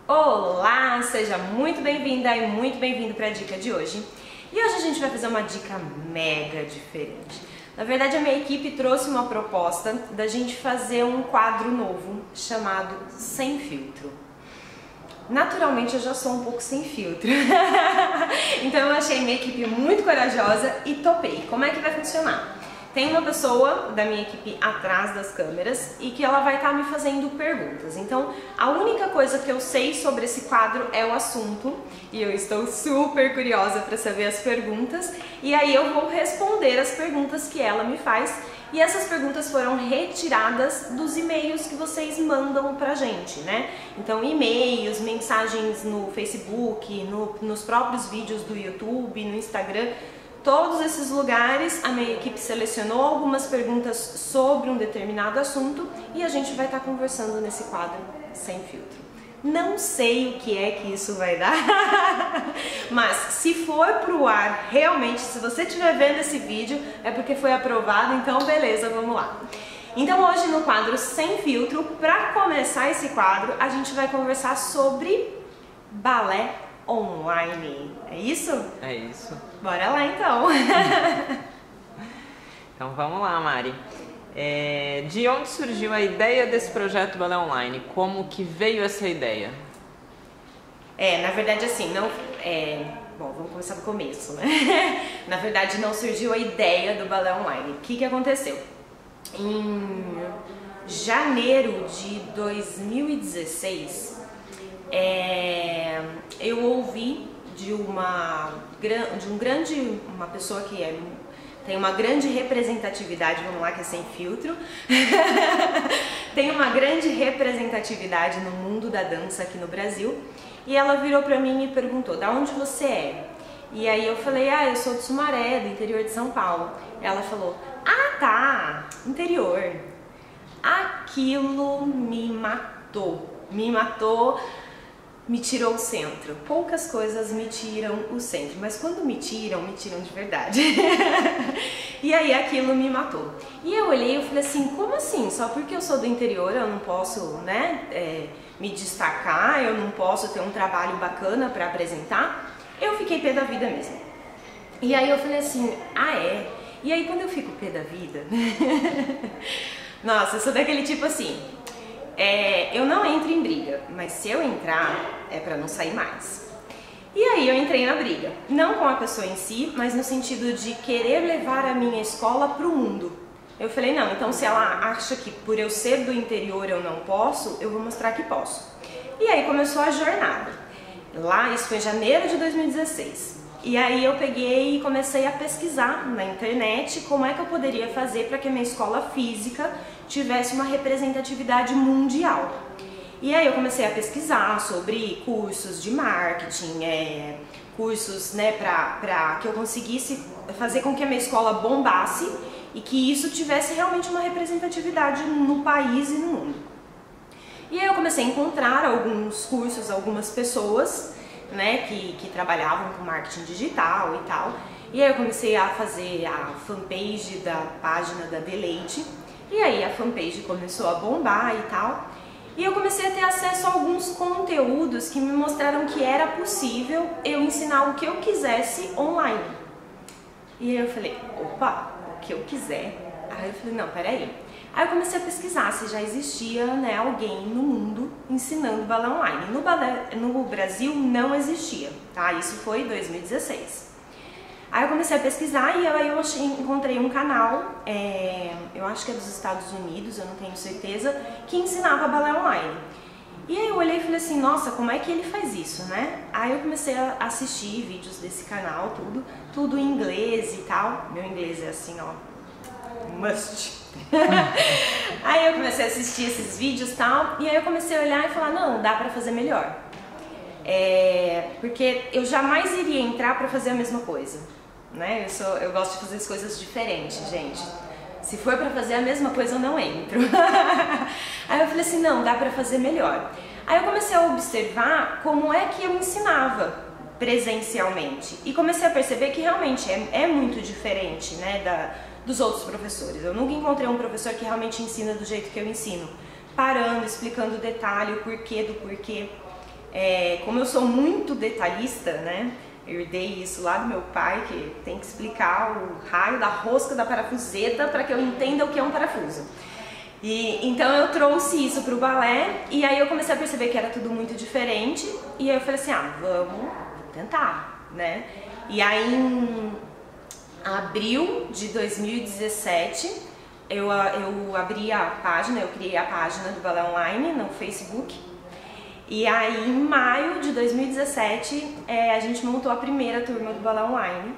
Olá, seja muito bem-vinda e muito bem-vindo para a dica de hoje. E hoje a gente vai fazer uma dica mega diferente. Na verdade, a minha equipe trouxe uma proposta da gente fazer um quadro novo chamado Sem Filtro. Naturalmente eu já sou um pouco sem filtro, então eu achei minha equipe muito corajosa e topei. Como é que vai funcionar? Tem uma pessoa da minha equipe atrás das câmeras e que ela vai estar me fazendo perguntas. Então, a única coisa que eu sei sobre esse quadro é o assunto e eu estou super curiosa para saber as perguntas. E aí eu vou responder as perguntas que ela me faz. E essas perguntas foram retiradas dos e-mails que vocês mandam pra gente, né? Então, e-mails, mensagens no Facebook, nos próprios vídeos do YouTube, no Instagram. Todos esses lugares a minha equipe selecionou algumas perguntas sobre um determinado assunto e a gente vai estar conversando nesse quadro sem filtro. Não sei o que é que isso vai dar, mas se for pro ar, realmente, se você estiver vendo esse vídeo, é porque foi aprovado, então beleza, vamos lá. Então hoje no quadro Sem Filtro, para começar esse quadro, a gente vai conversar sobre balé online. É isso? É isso. Bora lá então. Então vamos lá, Mari. De onde surgiu a ideia desse projeto Balé Online? Como que veio essa ideia? Na verdade assim, bom, vamos começar do começo, né? Na verdade não surgiu a ideia do Balé Online. O que aconteceu? Em janeiro de 2016, eu ouvi de uma pessoa que tem uma grande representatividade, vamos lá, que é sem filtro, tem uma grande representatividade no mundo da dança aqui no Brasil, e ela virou pra mim e me perguntou: da onde você é? E aí eu falei: eu sou de Sumaré, do interior de São Paulo. Ela falou: tá, interior. Aquilo me matou, me tirou o centro. Poucas coisas me tiram o centro, mas quando me tiram de verdade. E aí aquilo me matou. E eu olhei e falei assim: como assim? Só porque eu sou do interior eu não posso, me destacar, eu não posso ter um trabalho bacana para apresentar? Eu fiquei pé da vida mesmo. E aí eu falei assim: é? E aí quando eu fico pé da vida, nossa, eu sou daquele tipo assim, eu não entro em briga, mas se eu entrar, é pra não sair mais. E aí eu entrei na briga, não com a pessoa em si, mas no sentido de querer levar a minha escola pro mundo. Eu falei: não, então se ela acha que por eu ser do interior eu não posso, eu vou mostrar que posso. E aí começou a jornada. Lá, isso foi em janeiro de 2016. E aí eu peguei e comecei a pesquisar na internet como é que eu poderia fazer para que a minha escola física tivesse uma representatividade mundial. E aí eu comecei a pesquisar sobre cursos de marketing, cursos para que eu conseguisse fazer com que a minha escola bombasse e que isso tivesse realmente uma representatividade no país e no mundo. E aí eu comecei a encontrar alguns cursos, algumas pessoas que trabalhavam com marketing digital e tal. E aí eu comecei a fazer a fanpage da página da Deleite. E aí a fanpage começou a bombar e tal. E eu comecei a ter acesso a alguns conteúdos que me mostraram que era possível eu ensinar o que eu quisesse online. E aí eu falei: opa, o que eu quiser? Aí eu falei: não, peraí. Aí eu comecei a pesquisar se já existia alguém no mundo ensinando balé online. No Brasil não existia, tá? Isso foi em 2016. Aí eu comecei a pesquisar e aí eu encontrei um canal, eu acho que é dos Estados Unidos, eu não tenho certeza, que ensinava balé online. E aí eu olhei e falei assim: nossa, como é que ele faz isso, né? Aí eu comecei a assistir vídeos desse canal, tudo em inglês e tal. Meu inglês é assim, ó, must. Aí eu comecei a assistir esses vídeos e tal, e aí eu comecei a olhar e falar: não, dá pra fazer melhor. Porque eu jamais iria entrar pra fazer a mesma coisa, né? Eu gosto de fazer as coisas diferentes, gente. Se for pra fazer a mesma coisa, eu não entro. Aí eu falei assim: não, dá pra fazer melhor. Aí eu comecei a observar como é que eu ensinava presencialmente e comecei a perceber que realmente é muito diferente, dos outros professores. Eu nunca encontrei um professor que realmente ensina do jeito que eu ensino, parando, explicando o detalhe, o porquê do porquê. como eu sou muito detalhista, né? Eu herdei isso lá do meu pai, que tem que explicar o raio da rosca da parafuseta para que eu entenda o que é um parafuso. E então eu trouxe isso para o balé e aí eu comecei a perceber que era tudo muito diferente e aí eu falei assim, vamos tentar, né? E aí em abril de 2017 eu abri a página, eu criei a página do Balé Online no Facebook. E aí, em maio de 2017, a gente montou a primeira turma do Balé Online.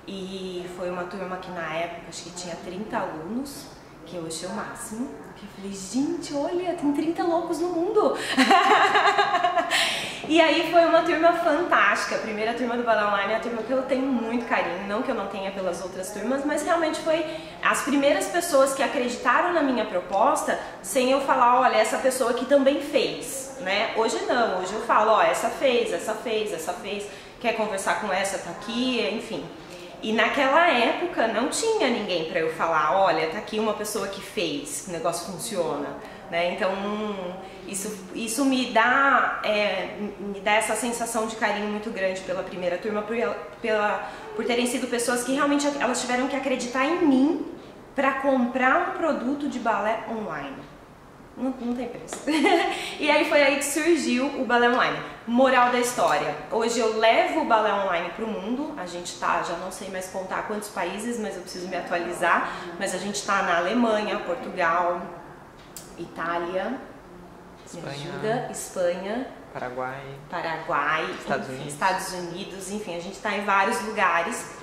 E foi uma turma que na época, acho que tinha 30 alunos, que eu achei o máximo. Que eu falei, gente, olha, tem 30 loucos no mundo! E aí foi uma turma fantástica. A primeira turma do Balé Online é a turma que eu tenho muito carinho. Não que eu não tenha pelas outras turmas, mas realmente foi as primeiras pessoas que acreditaram na minha proposta, sem eu falar, olha, essa pessoa aqui também fez, né? Hoje não, hoje eu falo, ó, essa fez, quer conversar com essa, tá aqui, enfim. E naquela época não tinha ninguém para eu falar, olha, tá aqui uma pessoa que fez, o negócio funciona, né? Então isso me dá essa sensação de carinho muito grande pela primeira turma, por terem sido pessoas que realmente elas tiveram que acreditar em mim para comprar um produto de balé online. Não tem preço. E aí foi aí que surgiu o Balé Online. Moral da história. Hoje eu levo o Balé Online para o mundo. A gente tá, já não sei mais contar quantos países, mas eu preciso me atualizar. Mas a gente tá na Alemanha, Portugal, Itália, Espanha, Paraguai, Estados Unidos, enfim, a gente tá em vários lugares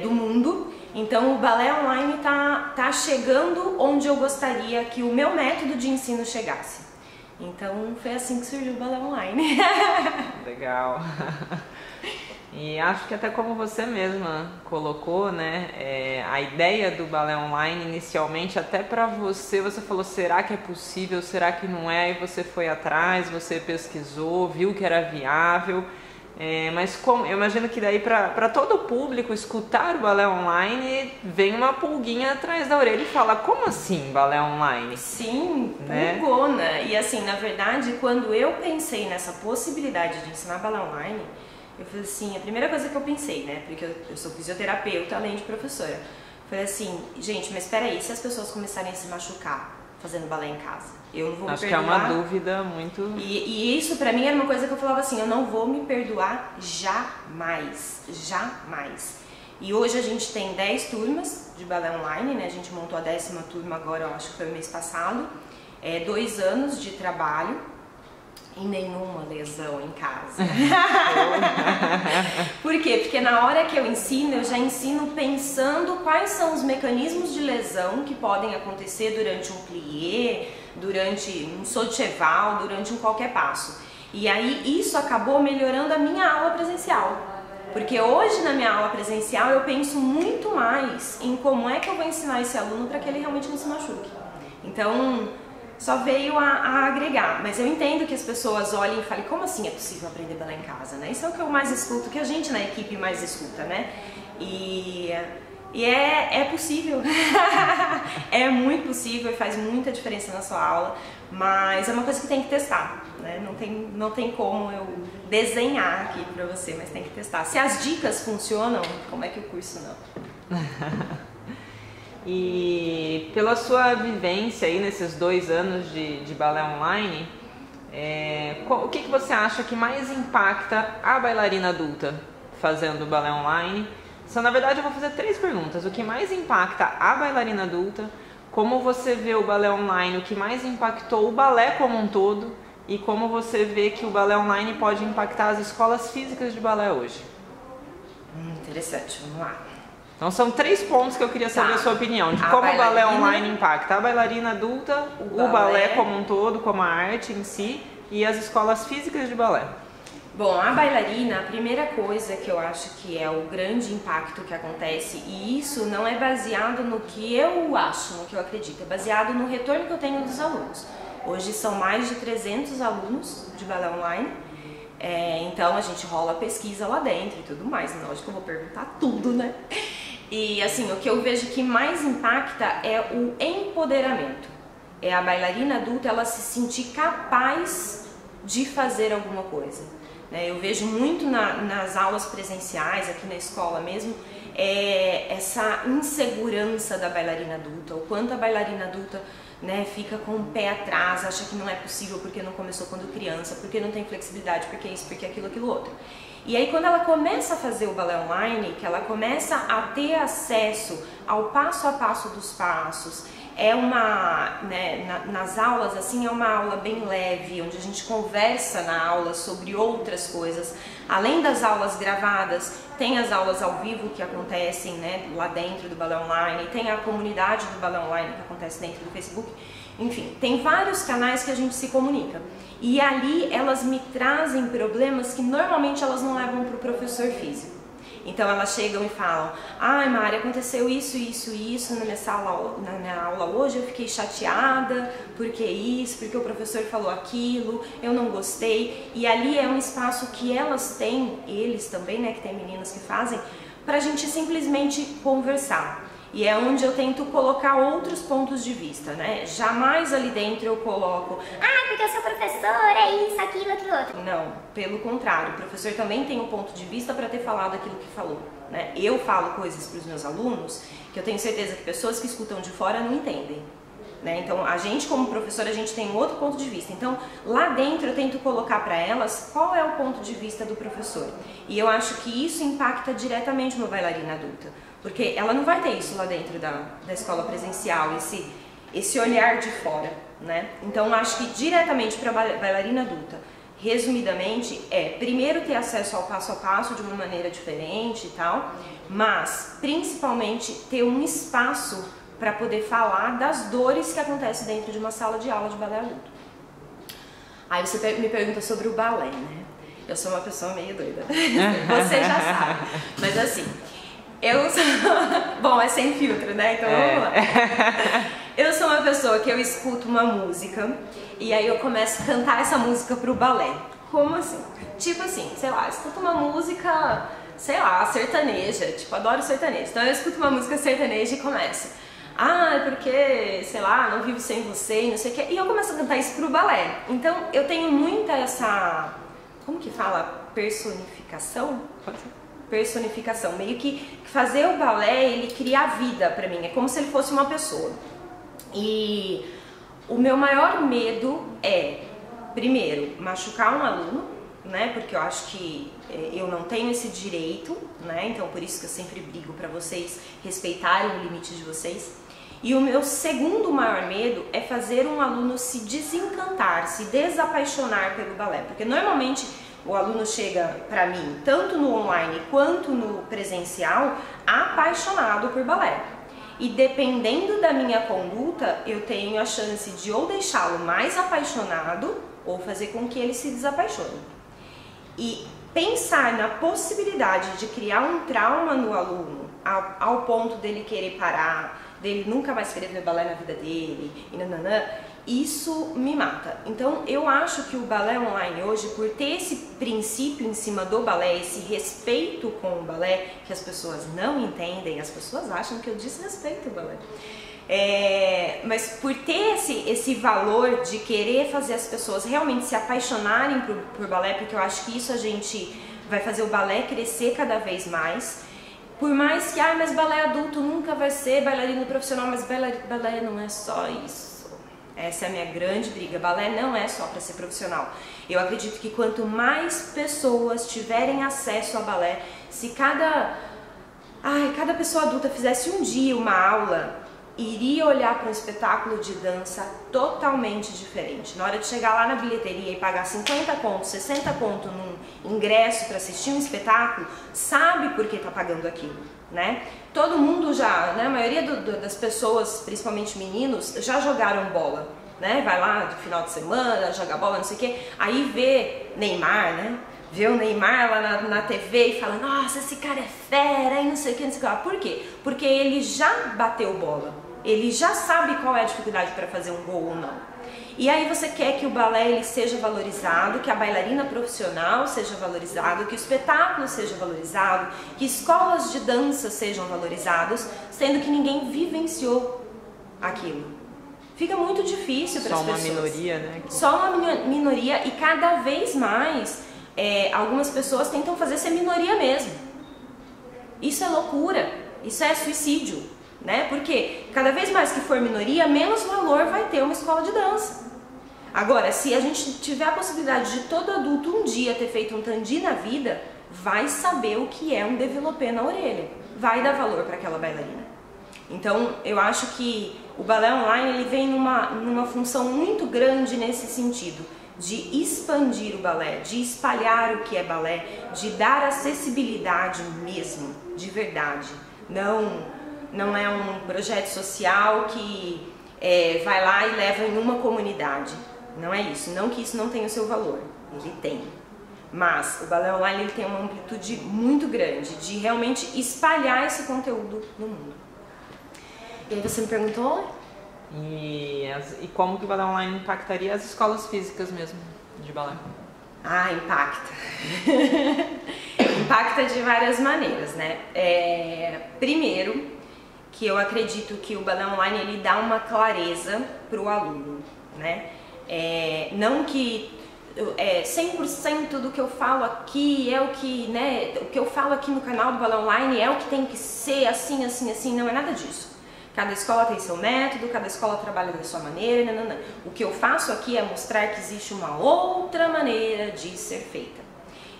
do mundo. Então o Balé Online tá chegando onde eu gostaria que o meu método de ensino chegasse. Então foi assim que surgiu o Balé Online. Legal. E acho que até como você mesma colocou, né, a ideia do Balé Online inicialmente até para você falou, será que é possível, será que não é? E você foi atrás, você pesquisou, viu que era viável. Mas como, eu imagino que daí para todo o público escutar o Balé Online vem uma pulguinha atrás da orelha e fala, como assim Balé Online? Sim, pulgona. E assim, na verdade, quando eu pensei nessa possibilidade de ensinar Balé Online, eu falei assim, a primeira coisa que eu pensei, né, porque eu sou fisioterapeuta além de professora, falei assim, gente, mas espera aí, se as pessoas começarem a se machucar fazendo balé em casa, eu não vou me perdoar. Acho que é uma dúvida muito... E isso pra mim era uma coisa que eu falava assim, eu não vou me perdoar jamais, jamais. E hoje a gente tem 10 turmas de balé online, né? A gente montou a 10ª turma agora, eu acho que foi o mês passado. 2 anos de trabalho e nenhuma lesão em casa. Por quê? Porque na hora que eu ensino, eu já ensino pensando quais são os mecanismos de lesão que podem acontecer durante um plié, durante um saut de cheval, durante um qualquer passo. E aí isso acabou melhorando a minha aula presencial. Porque hoje na minha aula presencial eu penso muito mais em como é que eu vou ensinar esse aluno para que ele realmente não se machuque. Então só veio a agregar, mas eu entendo que as pessoas olhem e falem, como assim é possível aprender balé em casa, né? Isso é o que eu mais escuto, que a gente na equipe mais escuta, né? E é possível, é muito possível e faz muita diferença na sua aula, mas é uma coisa que tem que testar, né? Não tem como eu desenhar aqui pra você, mas tem que testar. Se as dicas funcionam, como é que o curso não? E pela sua vivência aí nesses 2 anos de balé online, o que você acha que mais impacta a bailarina adulta fazendo balé online? Na verdade eu vou fazer 3 perguntas. O que mais impacta a bailarina adulta? Como você vê o balé online? O que mais impactou o balé como um todo? E como você vê que o balé online pode impactar as escolas físicas de balé hoje? Interessante, vamos lá. Então são 3 pontos que eu queria saber a sua opinião, de como o balé online impacta a bailarina adulta, o balé como um todo, como a arte em si, e as escolas físicas de balé. Bom, a bailarina, a primeira coisa que eu acho que é o grande impacto que acontece, e isso não é baseado no que eu acho, no que eu acredito, é baseado no retorno que eu tenho dos alunos. Hoje são mais de 300 alunos de balé online, então a gente rola pesquisa lá dentro e tudo mais, lógico que eu vou perguntar tudo, né? E assim, o que eu vejo que mais impacta é o empoderamento. É a bailarina adulta, ela se sentir capaz de fazer alguma coisa. Eu vejo muito nas aulas presenciais, aqui na escola mesmo, essa insegurança da bailarina adulta, o quanto a bailarina adulta fica com o pé atrás, acha que não é possível porque não começou quando criança, porque não tem flexibilidade, porque isso, porque aquilo outro. E aí quando ela começa a fazer o balé online, que ela começa a ter acesso ao passo a passo dos passos, nas aulas assim, é uma aula bem leve, onde a gente conversa na aula sobre outras coisas. Além das aulas gravadas, tem as aulas ao vivo que acontecem lá dentro do balé online, tem a comunidade do balé online que acontece dentro do Facebook. Enfim, tem vários canais que a gente se comunica. E ali elas me trazem problemas que normalmente elas não levam para o professor físico. Então elas chegam e falam: ai, Mari, aconteceu isso na minha aula hoje, eu fiquei chateada, porque isso, porque o professor falou aquilo, eu não gostei. E ali é um espaço que elas têm, eles também, que tem meninos que fazem, pra gente simplesmente conversar. E é onde eu tento colocar outros pontos de vista, Jamais ali dentro eu coloco: ah, porque eu sou professor, é isso, aquilo, outro. Não, pelo contrário, o professor também tem um ponto de vista para ter falado aquilo que falou, Eu falo coisas para os meus alunos que eu tenho certeza que pessoas que escutam de fora não entendem, Então a gente como professor, a gente tem um outro ponto de vista. Então lá dentro eu tento colocar para elas qual é o ponto de vista do professor. E eu acho que isso impacta diretamente uma bailarina adulta. Porque ela não vai ter isso lá dentro da escola presencial, esse olhar de fora, Então acho que diretamente para a bailarina adulta, resumidamente, primeiro ter acesso ao passo a passo de uma maneira diferente e tal, mas principalmente ter um espaço para poder falar das dores que acontecem dentro de uma sala de aula de balé adulto. Aí você me pergunta sobre o balé, Eu sou uma pessoa meio doida, você já sabe, mas assim... Bom, é sem filtro, Então vamos lá. Eu sou uma pessoa que eu escuto uma música e aí eu começo a cantar essa música pro balé. Como assim? Tipo assim, sei lá, eu escuto uma música, sei lá, sertaneja, adoro sertanejo. Então eu escuto uma música sertaneja e começo: ah, porque, sei lá, não vivo sem você e não sei o que. E eu começo a cantar isso pro balé. Então eu tenho muita essa, como que fala? Personificação? Pode ser. Personificação, meio que fazer o balé, ele cria vida pra mim, é como se ele fosse uma pessoa. E o meu maior medo é, primeiro, machucar um aluno, porque eu acho que eu não tenho esse direito, então por isso que eu sempre brigo pra vocês respeitarem o limite de vocês. E o meu segundo maior medo é fazer um aluno se desencantar, se desapaixonar pelo balé, porque normalmente o aluno chega para mim, tanto no online quanto no presencial, apaixonado por balé. E dependendo da minha conduta, eu tenho a chance de ou deixá-lo mais apaixonado ou fazer com que ele se desapaixone. E pensar na possibilidade de criar um trauma no aluno ao ponto dele querer parar, dele nunca mais querer ver balé na vida dele, e nananã, isso me mata. Então eu acho que o balé online hoje, por ter esse princípio em cima do balé, esse respeito com o balé, que as pessoas não entendem, as pessoas acham que eu desrespeito o balé. Mas por ter esse valor de querer fazer as pessoas realmente se apaixonarem por balé, porque eu acho que isso a gente vai fazer o balé crescer cada vez mais. Por mais que, mas balé adulto nunca vai ser bailarino profissional, mas balé não é só isso. Essa é a minha grande briga. Balé não é só para ser profissional. Eu acredito que quanto mais pessoas tiverem acesso a balé, se cada pessoa adulta fizesse um dia uma aula, iria olhar para um espetáculo de dança totalmente diferente. Na hora de chegar lá na bilheteria e pagar 50 conto, 60 conto num ingresso para assistir um espetáculo, sabe por que tá pagando aquilo, Todo mundo já, a maioria das pessoas, principalmente meninos, já jogaram bola, Vai lá no final de semana, joga bola, não sei o quê, aí vê Neymar, Vê o Neymar lá na TV e fala: nossa, esse cara é fera e não sei o que, não sei o que. Por quê? Porque ele já bateu bola, ele já sabe qual é a dificuldade para fazer um gol ou não. E aí você quer que o balé ele seja valorizado, que a bailarina profissional seja valorizado, que o espetáculo seja valorizado, que escolas de dança sejam valorizados, sendo que ninguém vivenciou aquilo. Fica muito difícil para as pessoas. Só uma minoria, né? Só uma minoria, e cada vez mais algumas pessoas tentam fazer ser minoria mesmo. Isso é loucura, isso é suicídio, né? Porque cada vez mais que for minoria, menos valor vai ter uma escola de dança. Agora, se a gente tiver a possibilidade de todo adulto um dia ter feito um tandi na vida, vai saber o que é um développé na orelha, vai dar valor para aquela bailarina. Então, eu acho que o balé online ele vem numa função muito grande nesse sentido, de expandir o balé, de espalhar o que é balé, de dar acessibilidade mesmo, de verdade. Não é um projeto social que vai lá e leva em uma comunidade. Não é isso, não que isso não tenha o seu valor, ele tem. Mas o balé online ele tem uma amplitude muito grande de realmente espalhar esse conteúdo no mundo. E aí você me perguntou? E como que o balé online impactaria as escolas físicas mesmo de balé? Ah, impacta. Impacta de várias maneiras, né? Primeiro, que eu acredito que o balé online ele dá uma clareza para o aluno, né? Não que 100% do que eu falo aqui é o que, né? O que eu falo aqui no canal do balé online é o que tem que ser assim, assim, assim. Não é nada disso. Cada escola tem seu método, cada escola trabalha da sua maneira, não. O que eu faço aqui é mostrar que existe uma outra maneira de ser feita.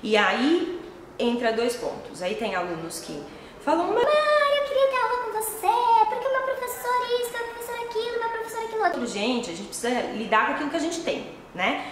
E aí entra dois pontos. Aí tem alunos que falam, Mãe, eu queria ter aula com você, porque o meu professor isso, meu professor aquilo, meu professor aquilo outro. Gente, a gente precisa lidar com aquilo que a gente tem, né?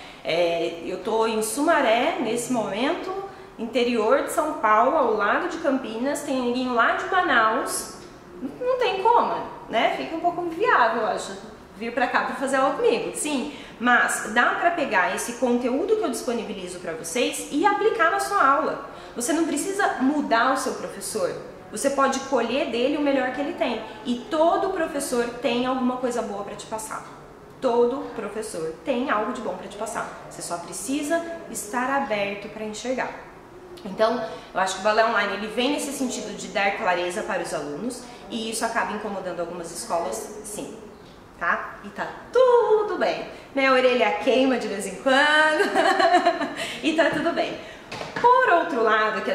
Eu tô em Sumaré nesse momento, interior de São Paulo, ao lado de Campinas, tem ninguém lá de Manaus. Não tem como, né? Fica um pouco inviável, eu acho, vir pra cá pra fazer aula comigo, sim. Mas dá pra pegar esse conteúdo que eu disponibilizo pra vocês e aplicar na sua aula. Você não precisa mudar o seu professor. Você pode colher dele o melhor que ele tem. E todo professor tem alguma coisa boa pra te passar. Todo professor tem algo de bom pra te passar. Você só precisa estar aberto pra enxergar. Então, eu acho que o balé online ele vem nesse sentido de dar clareza para os alunos e isso acaba incomodando algumas escolas, sim, tá? E tá tudo bem. Minha orelha queima de vez em quando e tá tudo bem. Por outro lado, que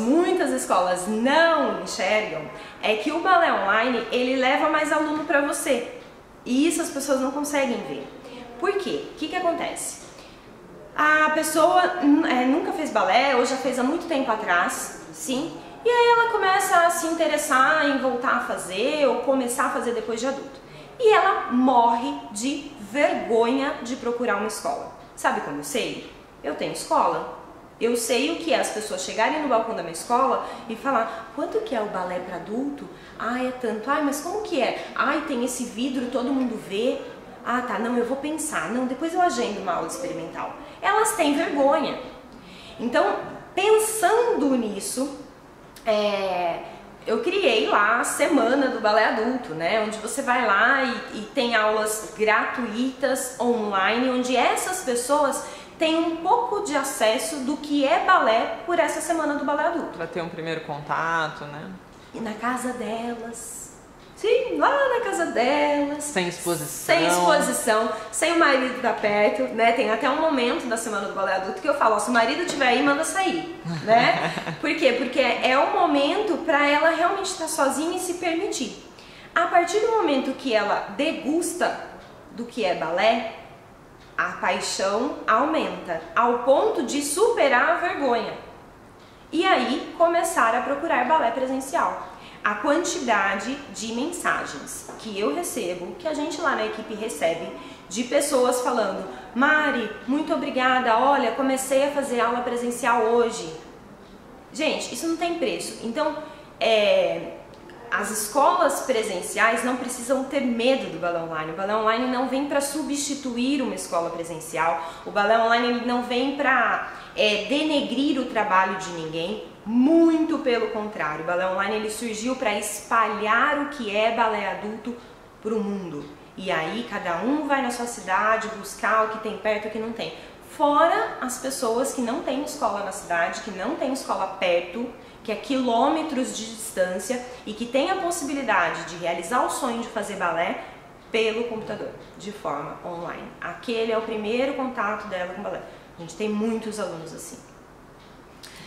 muitas escolas não enxergam, é que o balé online ele leva mais aluno para você e isso as pessoas não conseguem ver. Por quê? O que acontece? A pessoa nunca fez balé ou já fez há muito tempo atrás, sim, e aí ela começa a se interessar em voltar a fazer ou começar a fazer depois de adulto. E ela morre de vergonha de procurar uma escola. Sabe como eu sei? Eu tenho escola. Eu sei o que é as pessoas chegarem no balcão da minha escola e falar, quanto que é o balé para adulto? Ah, é tanto. Ah, mas como que é? Ai, tem esse vidro, todo mundo vê. Ah, tá, não, eu vou pensar. Não, depois eu agendo uma aula experimental. Elas têm vergonha. Então, pensando nisso, eu criei lá a Semana do Balé Adulto, né? Onde você vai lá e tem aulas gratuitas online, onde essas pessoas têm um pouco de acesso do que é balé por essa Semana do Balé Adulto. Para ter um primeiro contato, né? E na casa delas. Sim, lá na casa delas. Sem exposição. Sem exposição, sem o marido estar perto, né? Tem até um momento da Semana do Balé Adulto que eu falo, ó, se o marido estiver aí, manda sair, né? Por quê? Porque é um momento para ela realmente estar sozinha e se permitir. A partir do momento que ela degusta do que é balé, a paixão aumenta, ao ponto de superar a vergonha. E aí, começar a procurar balé presencial. A quantidade de mensagens que eu recebo, que a gente lá na equipe recebe, de pessoas falando, Mari, muito obrigada, olha, comecei a fazer aula presencial hoje. Gente, isso não tem preço. Então, as escolas presenciais não precisam ter medo do balé online. O balé online não vem para substituir uma escola presencial. O balé online ele não vem para denegrir o trabalho de ninguém. Muito pelo contrário, o balé online ele surgiu para espalhar o que é balé adulto para o mundo. E aí cada um vai na sua cidade buscar o que tem perto e o que não tem. Fora as pessoas que não têm escola na cidade, que não têm escola perto, que é quilômetros de distância e que tem a possibilidade de realizar o sonho de fazer balé pelo computador, de forma online. Aquele é o primeiro contato dela com o balé. A gente tem muitos alunos assim.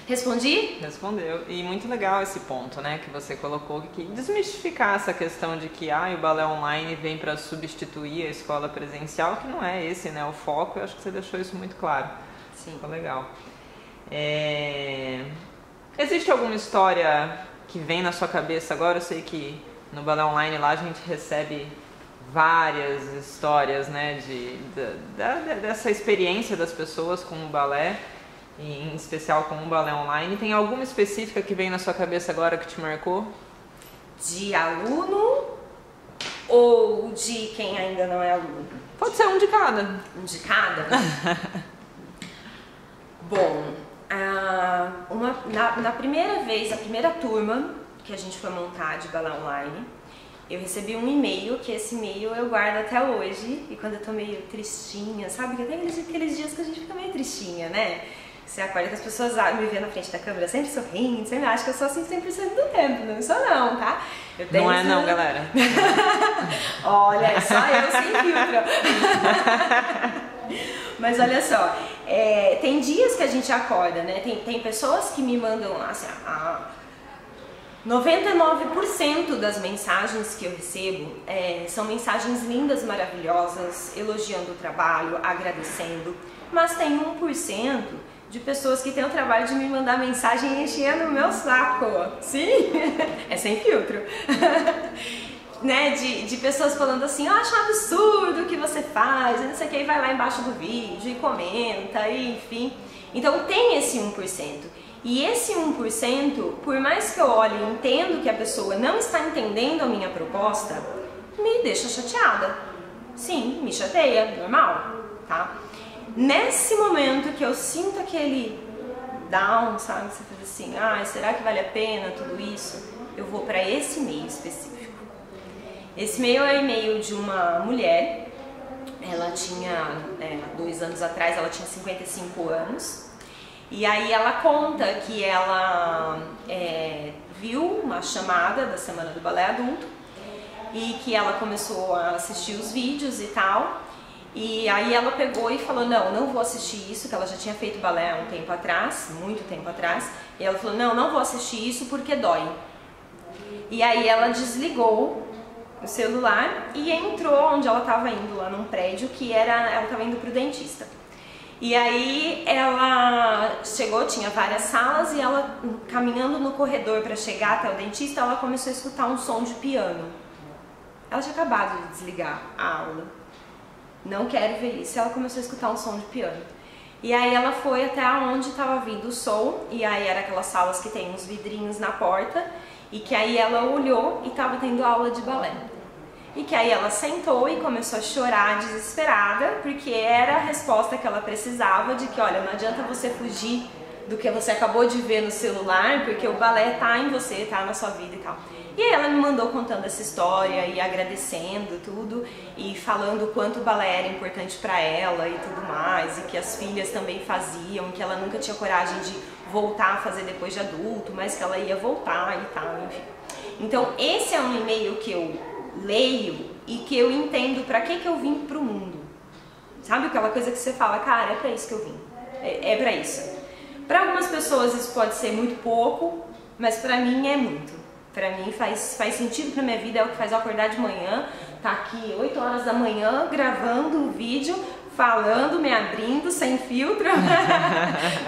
Respondi? Respondeu. E muito legal esse ponto, né, que você colocou, que desmistificar essa questão de que o balé online vem para substituir a escola presencial, que não é esse, né, o foco. Eu acho que você deixou isso muito claro. Sim. Ficou legal. Existe alguma história que vem na sua cabeça agora? Eu sei que no balé online lá a gente recebe várias histórias, né, dessa experiência das pessoas com o balé, em especial com o balé online. Tem alguma específica que vem na sua cabeça agora que te marcou? De aluno ou de quem ainda não é aluno? Pode ser um de cada. Um de cada? Bom, na primeira vez, a primeira turma que a gente foi montar de balé online, eu recebi um e-mail, que esse e-mail eu guardo até hoje, e quando eu tô meio tristinha, sabe? Que tem aqueles dias que a gente fica meio tristinha, né? Você acorda que as pessoas me vêem na frente da câmera sempre sorrindo, sempre acham que eu sou assim 100% do tempo. Não sou não, tá? Eu tenho não é não, galera. Olha, é só eu sem filtro. Mas olha só, tem dias que a gente acorda, né? Tem pessoas que me mandam, assim, 99% das mensagens que eu recebo são mensagens lindas, maravilhosas, elogiando o trabalho, agradecendo, mas tem 1% de pessoas que têm o trabalho de me mandar mensagem enchendo o meu saco. Sim, é sem filtro. Né? De pessoas falando assim, eu acho um absurdo o que você faz, e não sei o que, e vai lá embaixo do vídeo e comenta, e enfim. Então tem esse 1%. E esse 1%, por mais que eu olhe e entendo que a pessoa não está entendendo a minha proposta, me deixa chateada. Sim, me chateia, normal, tá? Nesse momento que eu sinto aquele down, sabe? Você faz assim, será que vale a pena tudo isso? Eu vou para esse e-mail específico. Esse e-mail é o e-mail de uma mulher. Ela tinha, 2 anos atrás, ela tinha 55 anos. E aí ela conta que ela viu uma chamada da Semana do Balé Adulto e que ela começou a assistir os vídeos e tal. E aí ela pegou e falou, não vou assistir isso, que ela já tinha feito balé há um tempo atrás, muito tempo atrás. E ela falou, não vou assistir isso porque dói. E aí ela desligou o celular e entrou onde ela estava indo, lá num prédio que ela estava indo pro dentista. E aí ela chegou, tinha várias salas, e ela, caminhando no corredor para chegar até o dentista, ela começou a escutar um som de piano. Ela tinha acabado de desligar a aula. Não quero ver isso. Ela começou a escutar um som de piano. E aí ela foi até onde estava vindo o som, e aí era aquelas salas que tem uns vidrinhos na porta, e que aí ela olhou e estava tendo aula de balé. E que aí ela sentou e começou a chorar desesperada, porque era a resposta que ela precisava de que, olha, não adianta você fugir do que você acabou de ver no celular, porque o balé tá em você, tá na sua vida e tal. E aí ela me mandou contando essa história e agradecendo tudo e falando o quanto o balé era importante pra ela e tudo mais, e que as filhas também faziam, que ela nunca tinha coragem de voltar a fazer depois de adulto, mas que ela ia voltar e tal, enfim. Então esse é um e-mail que eu leio e que eu entendo pra que eu vim pro mundo. Sabe aquela coisa que você fala, cara, é pra isso que eu vim, é pra isso. Pra algumas pessoas isso pode ser muito pouco, mas pra mim é muito. Pra mim faz sentido pra minha vida, é o que faz eu acordar de manhã, tá aqui 8 horas da manhã gravando o vídeo, falando, me abrindo sem filtro,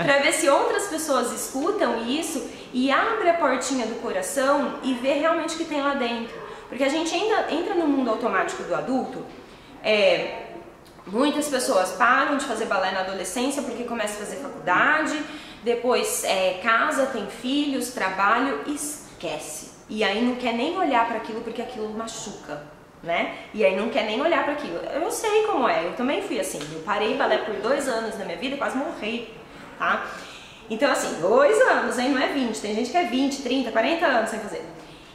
pra ver se outras pessoas escutam isso e abre a portinha do coração e vê realmente o que tem lá dentro. Porque a gente ainda entra no mundo automático do adulto, muitas pessoas param de fazer balé na adolescência porque começam a fazer faculdade, depois casa, tem filhos, trabalho, esquece. E aí não quer nem olhar para aquilo porque aquilo machuca, né? E aí não quer nem olhar para aquilo. Eu sei como é, eu também fui assim. Eu parei balé por 2 anos na minha vida e quase morri, tá? Então assim, 2 anos, hein? Não é 20. Tem gente que é 20, 30, 40 anos sem fazer.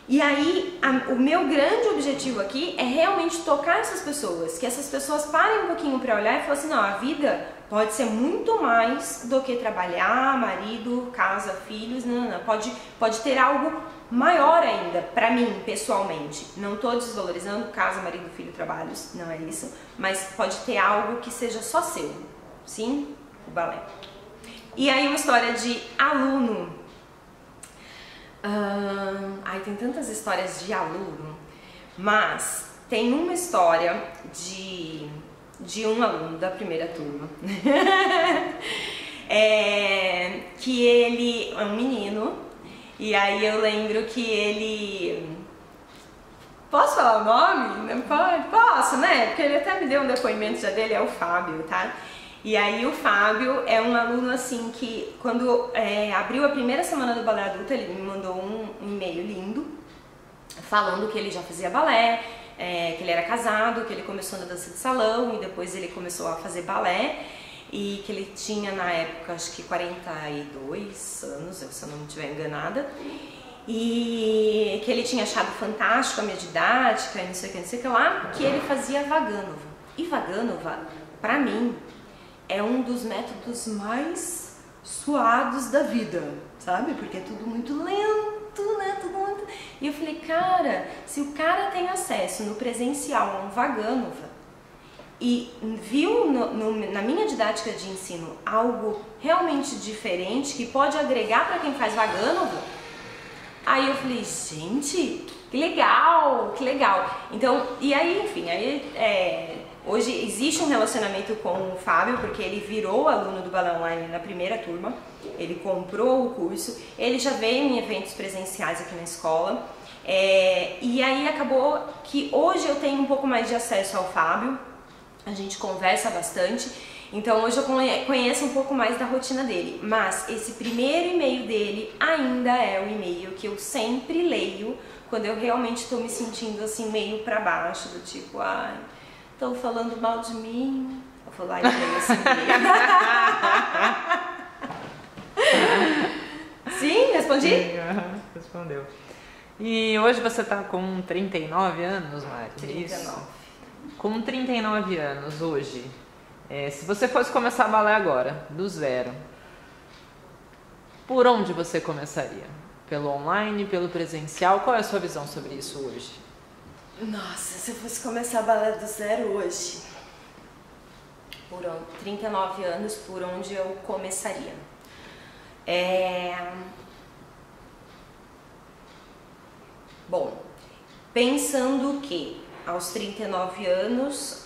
E aí, o meu grande objetivo aqui é realmente tocar essas pessoas, que essas pessoas parem um pouquinho para olhar e falar assim, não, a vida pode ser muito mais do que trabalhar, marido, casa, filhos, não. Pode ter algo maior ainda, pra mim, pessoalmente. Não tô desvalorizando casa, marido, filho, trabalhos, não é isso, mas pode ter algo que seja só seu, sim, o balé. E aí uma história de aluno. Ai, tem tantas histórias de aluno, mas tem uma história de um aluno da primeira turma. Que ele é um menino, e aí eu lembro que ele... Posso falar o nome? Não pode? Posso, né? Porque ele até me deu um depoimento já dele, é o Fábio, tá? E aí o Fábio é um aluno assim que quando abriu a primeira semana do balé adulto, ele me mandou um e-mail lindo, falando que ele já fazia balé, que ele era casado, que ele começou na dança de salão e depois ele começou a fazer balé, e que ele tinha na época acho que 42 anos, se eu não estiver enganada, e que ele tinha achado fantástico a minha didática e não sei o que lá, que ele fazia Vaganova. E Vaganova, pra mim, é um dos métodos mais suados da vida, sabe? Porque é tudo muito lento, né? Tudo muito... E eu falei, cara, se o cara tem acesso no presencial a um Vaganova e viu na minha didática de ensino algo realmente diferente que pode agregar para quem faz Vaganova, aí eu falei, gente, que legal, que legal. Então, e aí, enfim, hoje existe um relacionamento com o Fábio, porque ele virou aluno do Balé Online na primeira turma, ele comprou o curso, ele já veio em eventos presenciais aqui na escola, e aí acabou que hoje eu tenho um pouco mais de acesso ao Fábio, a gente conversa bastante, então hoje eu conheço um pouco mais da rotina dele, mas esse primeiro e-mail dele ainda é o e-mail que eu sempre leio quando eu realmente estou me sentindo assim meio pra baixo, do tipo, ai... Estão falando mal de mim. Eu falo, ai, esse Sim, respondi? Respondeu. E hoje você tá com 39 anos, Mari? 39. Isso? Com 39 anos hoje, se você fosse começar balé agora, do zero, por onde você começaria? Pelo online, pelo presencial? Qual é a sua visão sobre isso hoje? Nossa, se eu fosse começar balé do zero hoje, por 39 anos, por onde eu começaria? Bom, pensando que aos 39 anos,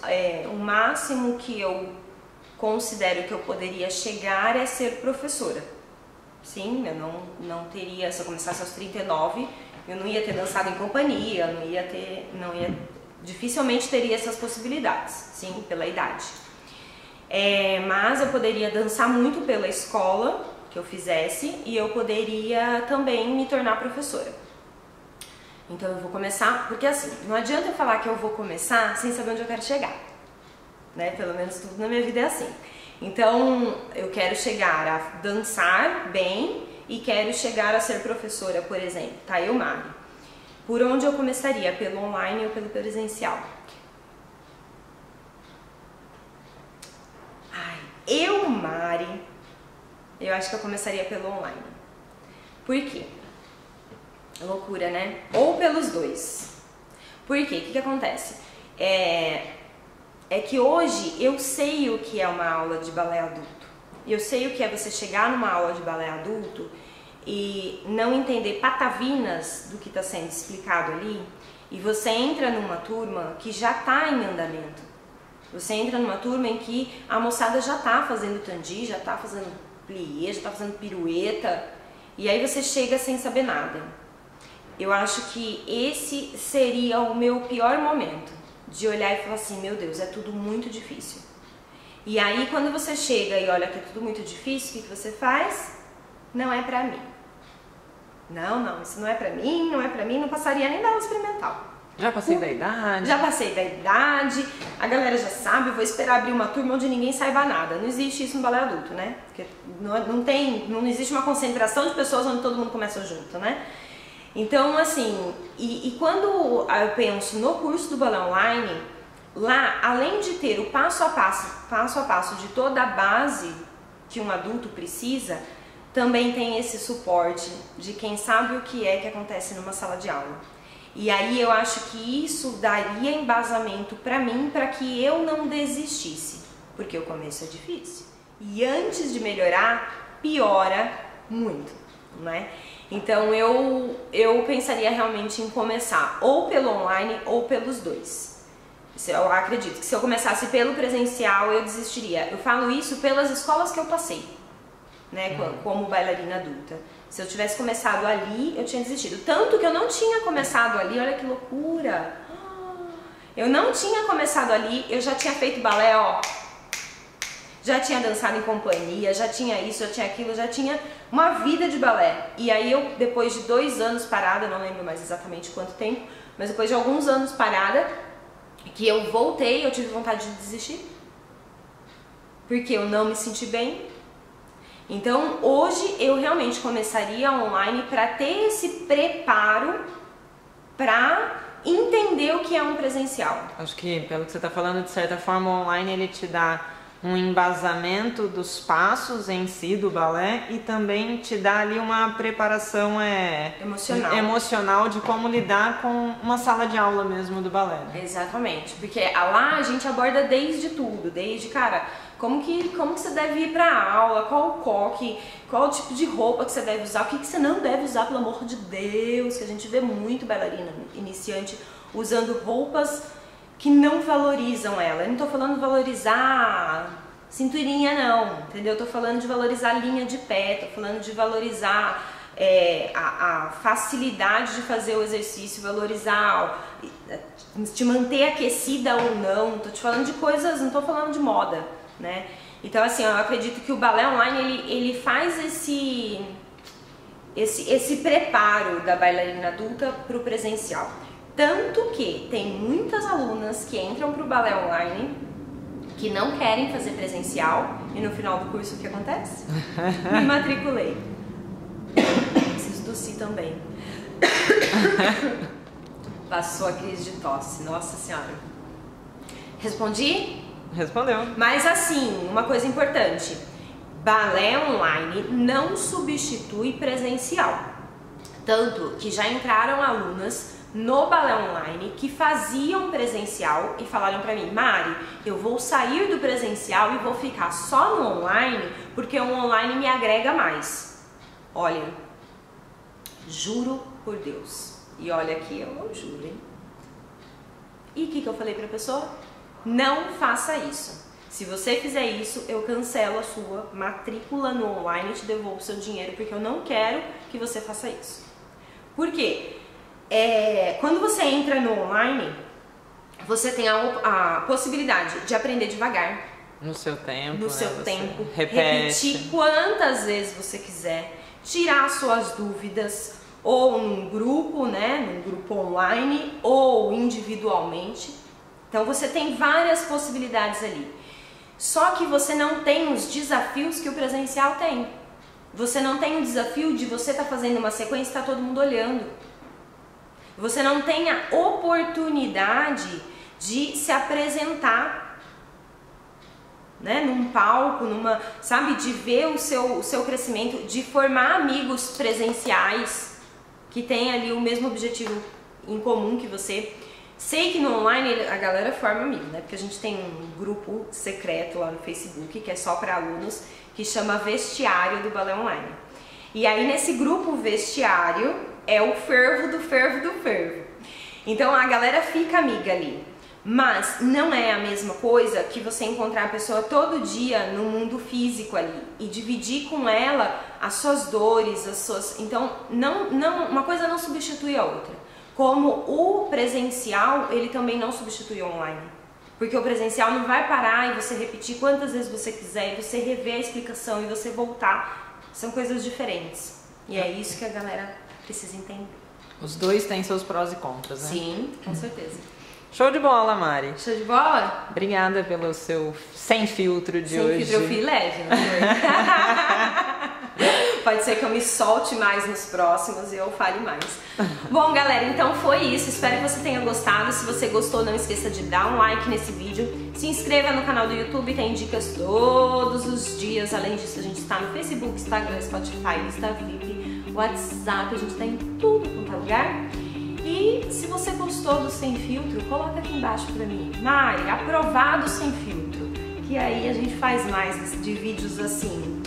o máximo que eu considero que eu poderia chegar é ser professora. Sim, eu não teria, se eu começasse aos 39, eu não ia ter dançado em companhia, dificilmente teria essas possibilidades, sim, pela idade. Mas eu poderia dançar muito pela escola que eu fizesse e eu poderia também me tornar professora. Então eu vou começar, porque assim, não adianta eu falar que eu vou começar sem saber onde eu quero chegar, né? Pelo menos tudo na minha vida é assim. Então eu quero chegar a dançar bem e quero chegar a ser professora, por exemplo, tá? Eu, Mari. Por onde eu começaria? Pelo online ou pelo presencial? Eu, Mari, eu acho que eu começaria pelo online. Por quê? Loucura, né? Ou pelos dois. Por quê? O que acontece? É que hoje eu sei o que é uma aula de balé adulto. Eu sei o que é você chegar numa aula de balé adulto e não entender patavinas do que está sendo explicado ali, e você entra numa turma que já está em andamento. Você entra numa turma em que a moçada já está fazendo tandi, já está fazendo plié, já está fazendo pirueta, e aí você chega sem saber nada. Eu acho que esse seria o meu pior momento, de olhar e falar assim, meu Deus, é tudo muito difícil. E aí quando você chega e olha que é tudo muito difícil, o que você faz? Não é pra mim. Não, isso não é pra mim, não passaria nem da aula experimental. Já passei da idade? Já passei da idade, a galera já sabe, eu vou esperar abrir uma turma onde ninguém saiba nada. Não existe isso no balé adulto, né? Porque não existe uma concentração de pessoas onde todo mundo começa junto, né? Então, assim, e quando eu penso no curso do balé online, lá, além de ter o passo a passo de toda a base que um adulto precisa, também tem esse suporte de quem sabe o que é que acontece numa sala de aula. E aí eu acho que isso daria embasamento pra mim, pra que eu não desistisse, porque o começo é difícil. E antes de melhorar, piora muito, né? Então eu pensaria realmente em começar ou pelo online ou pelos dois. Eu acredito que se eu começasse pelo presencial, eu desistiria. Eu falo isso pelas escolas que eu passei, né, como bailarina adulta. Se eu tivesse começado ali, eu tinha desistido. Tanto que eu não tinha começado ali, olha que loucura. Eu não tinha começado ali, eu já tinha feito balé, ó. Já tinha dançado em companhia, já tinha isso, já tinha aquilo, já tinha uma vida de balé. E aí eu, depois de 2 anos parada, não lembro mais exatamente quanto tempo, mas depois de alguns anos parada, que eu voltei, eu tive vontade de desistir. Porque eu não me senti bem. Então hoje eu realmente começaria online para ter esse preparo para entender o que é um presencial. Acho que pelo que você está falando, de certa forma o online ele te dá um embasamento dos passos em si do balé e também te dá ali uma preparação emocional de como lidar com uma sala de aula mesmo do balé, né? Exatamente, porque lá a gente aborda desde tudo, desde, cara, como que você deve ir pra aula, qual o coque, qual o tipo de roupa que você deve usar, o que você não deve usar, pelo amor de Deus, que a gente vê muito bailarina iniciante usando roupas que não valorizam ela. Eu não tô falando valorizar cinturinha não, entendeu? Eu tô falando de valorizar a linha de pé, tô falando de valorizar a facilidade de fazer o exercício, valorizar, te manter aquecida ou não. Tô te falando de coisas, não tô falando de moda, né? Então assim, eu acredito que o balé online ele faz esse preparo da bailarina adulta para o presencial. Tanto que tem muitas alunas que entram para o balé online que não querem fazer presencial e no final do curso o que acontece? Me matriculei. Preciso tossir também. Passou a crise de tosse, nossa senhora. Respondi? Respondeu. Mas assim, uma coisa importante, balé online não substitui presencial. Tanto que já entraram alunas no balé online que faziam presencial e falaram pra mim: Mari, eu vou sair do presencial e vou ficar só no online porque o online me agrega mais. Olha, juro por Deus. E olha aqui, eu não juro, hein? E o que eu falei pra pessoa? Não faça isso. Se você fizer isso, eu cancelo a sua matrícula no online e te devolvo o seu dinheiro, porque eu não quero que você faça isso. Por quê? Quando você entra no online, você tem a possibilidade de aprender devagar. No seu tempo. No seu tempo. Repete. Repetir quantas vezes você quiser. Tirar suas dúvidas. Ou num grupo, né? Num grupo online. Ou individualmente. Então você tem várias possibilidades ali. Só que você não tem os desafios que o presencial tem. Você não tem o desafio de você estar fazendo uma sequência e tá todo mundo olhando. Você não tem a oportunidade de se apresentar, né, num palco, sabe, de ver o seu crescimento, de formar amigos presenciais que têm ali o mesmo objetivo em comum que você. Sei que no online a galera forma amigo, né, porque a gente tem um grupo secreto lá no Facebook que é só para alunos, que chama Vestiário do Balé Online. E aí nesse grupo Vestiário é o fervo do fervo do fervo. Então a galera fica amiga ali. Mas não é a mesma coisa que você encontrar a pessoa todo dia no mundo físico ali e dividir com ela as suas dores, as suas... Então uma coisa não substitui a outra. Como o presencial, ele também não substitui o online. Porque o presencial não vai parar e você repetir quantas vezes você quiser, e você rever a explicação e você voltar. São coisas diferentes. E é isso que a galera precisa entender. Os dois têm seus prós e contras, né? Sim, com certeza. Show de bola, Mari. Show de bola? Obrigada pelo seu sem filtro de hoje. Sem filtro eu fui leve, não foi? Pode ser que eu me solte mais nos próximos e eu fale mais. Bom, galera, então foi isso. Espero que você tenha gostado. Se você gostou, não esqueça de dar um like nesse vídeo. Se Se inscreva no canal do YouTube, tem dicas todos os dias. Além disso, a gente está no Facebook, Instagram, Spotify, Insta-VIP, WhatsApp, a gente está em tudo quanto é lugar. E se você gostou do Sem Filtro, coloca aqui embaixo pra mim. Mari, aprovado Sem Filtro. Que aí a gente faz mais de vídeos assim,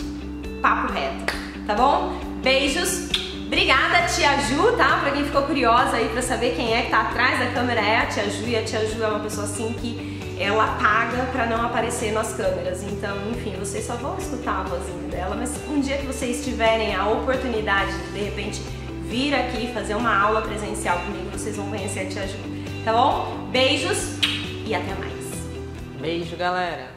papo reto, tá bom? Beijos! Obrigada, Tia Ju, tá? Pra quem ficou curiosa aí pra saber quem é que tá atrás da câmera, é a Tia Ju. E a Tia Ju é uma pessoa assim que ela paga pra não aparecer nas câmeras. Então, enfim, vocês só vão escutar a vozinha dela. Mas um dia que vocês tiverem a oportunidade de repente, vir aqui fazer uma aula presencial comigo, vocês vão conhecer a Tia Ju, tá bom? Beijos e até mais. Beijo, galera.